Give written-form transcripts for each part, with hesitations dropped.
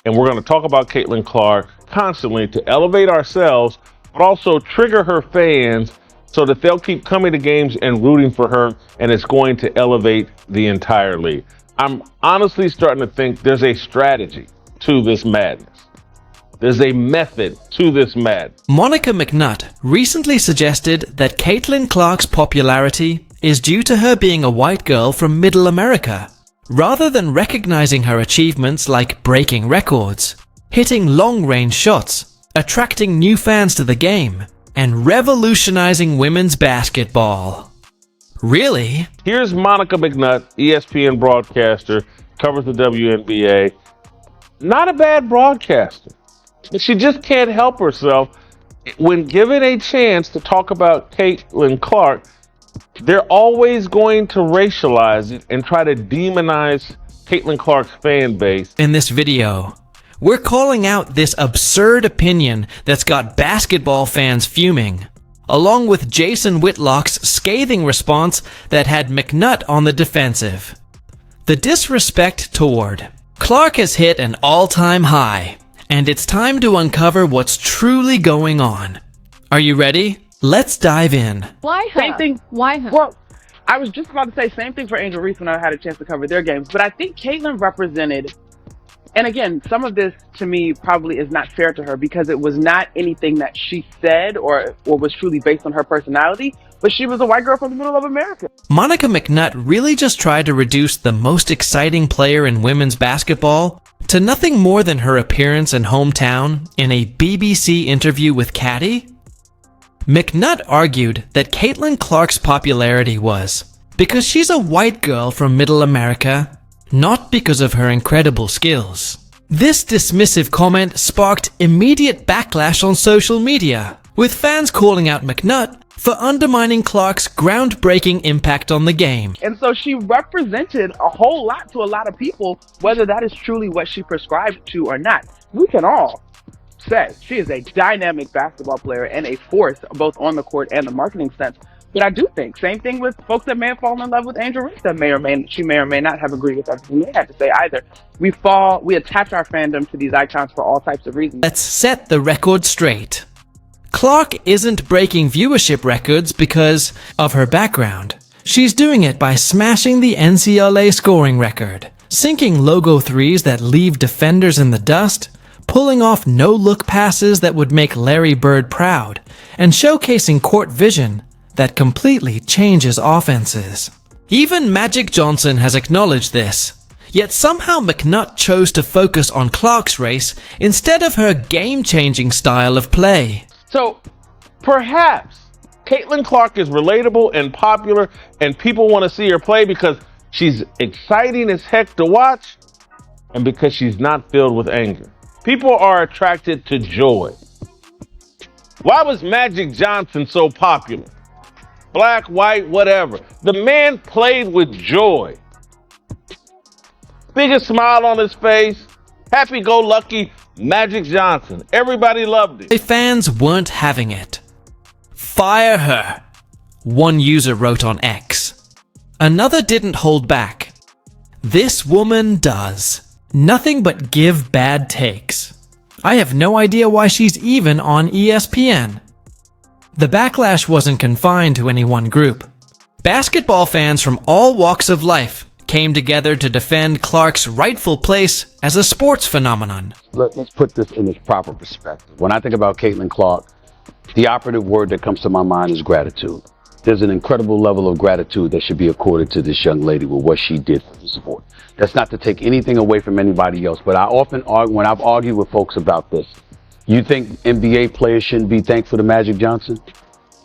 and we're going to talk about Caitlin Clark constantly to elevate ourselves, but also trigger her fans so that they'll keep coming to games and rooting for her, and it's going to elevate the entire league. I'm honestly starting to think there's a strategy to this madness. There's a method to this madness. Monica McNutt recently suggested that Caitlin Clark's popularity is due to her being a white girl from Middle America, rather than recognizing her achievements like breaking records, hitting long-range shots, attracting new fans to the game, and revolutionizing women's basketball. Really? Here's Monica McNutt, ESPN broadcaster, covers the WNBA. Not a bad broadcaster. But she just can't help herself. When given a chance to talk about Caitlin Clark, they're always going to racialize it and try to demonize Caitlin Clark's fan base. In this video, we're calling out this absurd opinion that's got basketball fans fuming, along with Jason Whitlock's scathing response that had McNutt on the defensive. The disrespect toward Clark has hit an all-time high, and it's time to uncover what's truly going on. Are you ready? Let's dive in. Why her? Same thing. Why her? Well, I was just about to say same thing for Angel Reese when I had a chance to cover their games, but I think Caitlin represented, and again, some of this to me probably is not fair to her because it was not anything that she said or was truly based on her personality, but she was a white girl from the middle of America. Monica McNutt really just tried to reduce the most exciting player in women's basketball to nothing more than her appearance and hometown in a BBC interview with Caddy. McNutt argued that Caitlin Clark's popularity was because she's a white girl from Middle America, not because of her incredible skills. This dismissive comment sparked immediate backlash on social media, with fans calling out McNutt for undermining Clark's groundbreaking impact on the game. And so she represented a whole lot to a lot of people, whether that is truly what she prescribed to or not. We can all say she is a dynamic basketball player and a force both on the court and the marketing sense. But I do think, same thing with folks that may have fallen in love with Angel Reese that may or may not have agreed with everything they had to say either. We attach our fandom to these icons for all types of reasons. Let's set the record straight. Clark isn't breaking viewership records because of her background. She's doing it by smashing the NCAA scoring record, sinking logo threes that leave defenders in the dust, pulling off no-look passes that would make Larry Bird proud, and showcasing court vision that completely changes offenses. Even Magic Johnson has acknowledged this, yet somehow McNutt chose to focus on Clark's race instead of her game-changing style of play. So perhaps Caitlin Clark is relatable and popular, and people want to see her play because she's exciting as heck to watch and because she's not filled with anger. People are attracted to joy. Why was Magic Johnson so popular? Black, white, whatever. The man played with joy. Biggest smile on his face. Happy-go-lucky Magic Johnson. Everybody loved it. The fans weren't having it. Fire her, one user wrote on X. Another didn't hold back. This woman does. Nothing but give bad takes. I have no idea why she's even on ESPN. The backlash wasn't confined to any one group. Basketball fans from all walks of life came together to defend Clark's rightful place as a sports phenomenon. Let's put this in its proper perspective. When I think about Caitlin Clark, the operative word that comes to my mind is gratitude. There's an incredible level of gratitude that should be accorded to this young lady with what she did for the sport. That's not to take anything away from anybody else, but I often argue, when I've argued with folks about this, you think NBA players shouldn't be thankful to Magic Johnson?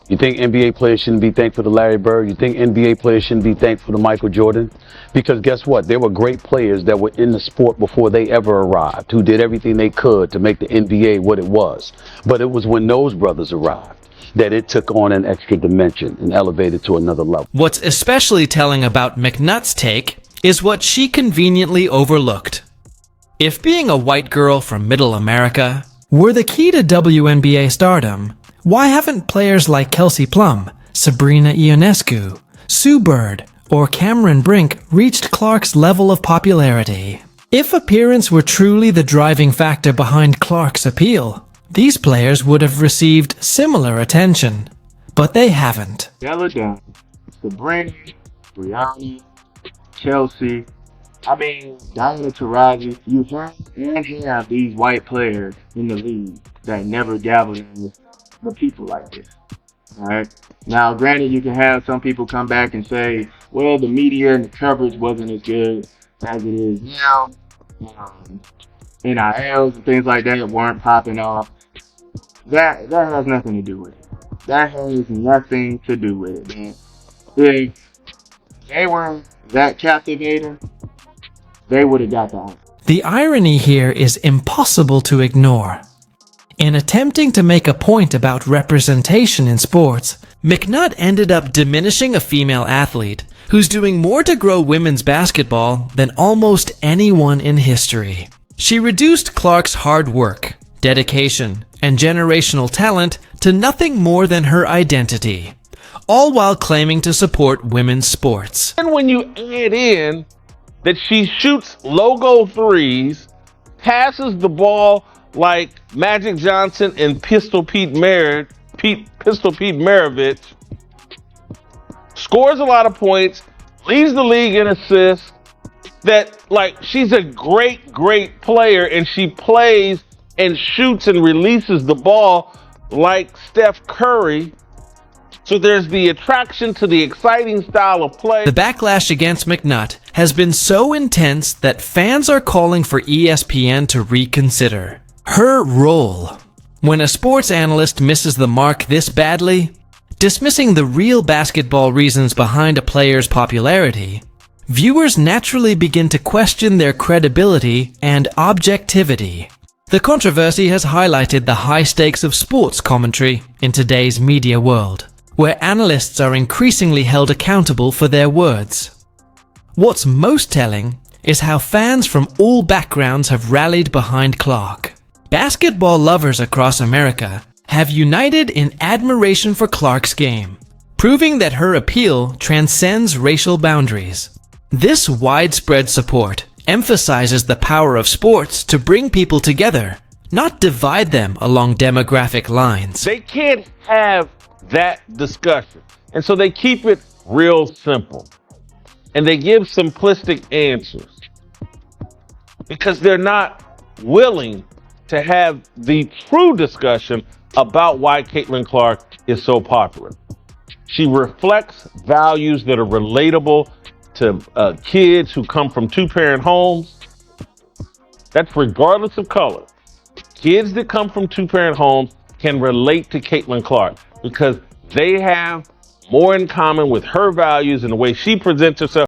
You think NBA players shouldn't be thankful to Larry Bird? You think NBA players shouldn't be thankful to Michael Jordan? Because guess what? There were great players that were in the sport before they ever arrived, who did everything they could to make the NBA what it was. But it was when those brothers arrived that it took on an extra dimension and elevated to another level. What's especially telling about McNutt's take is what she conveniently overlooked. If being a white girl from Middle America were the key to WNBA stardom, why haven't players like Kelsey Plum, Sabrina Ionescu, Sue Bird, or Cameron Brink reached Clark's level of popularity? If appearance were truly the driving factor behind Clark's appeal, these players would have received similar attention. But they haven't. Della Down, Sabrina, Brianna, Chelsea. I mean, Diana Taurasi, you have these white players in the league that never galvanize the people like this. Alright? Now, granted, you can have some people come back and say, well, the media and the coverage wasn't as good as it is now. NILs and things like that weren't popping off. That has nothing to do with it. That has nothing to do with it, man. If they were that captivating, they would have got that. The irony here is impossible to ignore. In attempting to make a point about representation in sports, McNutt ended up diminishing a female athlete who's doing more to grow women's basketball than almost anyone in history. She reduced Clark's hard work, dedication, and generational talent to nothing more than her identity, all while claiming to support women's sports. And when you add in that she shoots logo threes, passes the ball like Magic Johnson and Pistol Pete Maravich, scores a lot of points, leads the league in assists, that like she's a great player, and she plays and shoots and releases the ball like Steph Curry. So there's the attraction to the exciting style of play. The backlash against McNutt has been so intense that fans are calling for ESPN to reconsider her role. When a sports analyst misses the mark this badly, dismissing the real basketball reasons behind a player's popularity, viewers naturally begin to question their credibility and objectivity. The controversy has highlighted the high stakes of sports commentary in today's media world, where analysts are increasingly held accountable for their words. What's most telling is how fans from all backgrounds have rallied behind Clark. Basketball lovers across America have united in admiration for Clark's game, proving that her appeal transcends racial boundaries. This widespread support emphasizes the power of sports to bring people together, not divide them along demographic lines. They can't have that discussion, and so they keep it real simple, and they give simplistic answers because they're not willing to have the true discussion about why Caitlin Clark is so popular. She reflects values that are relatable to kids who come from two-parent homes. That's regardless of color. Kids that come from two-parent homes can relate to Caitlin Clark because they have more in common with her values and the way she presents herself.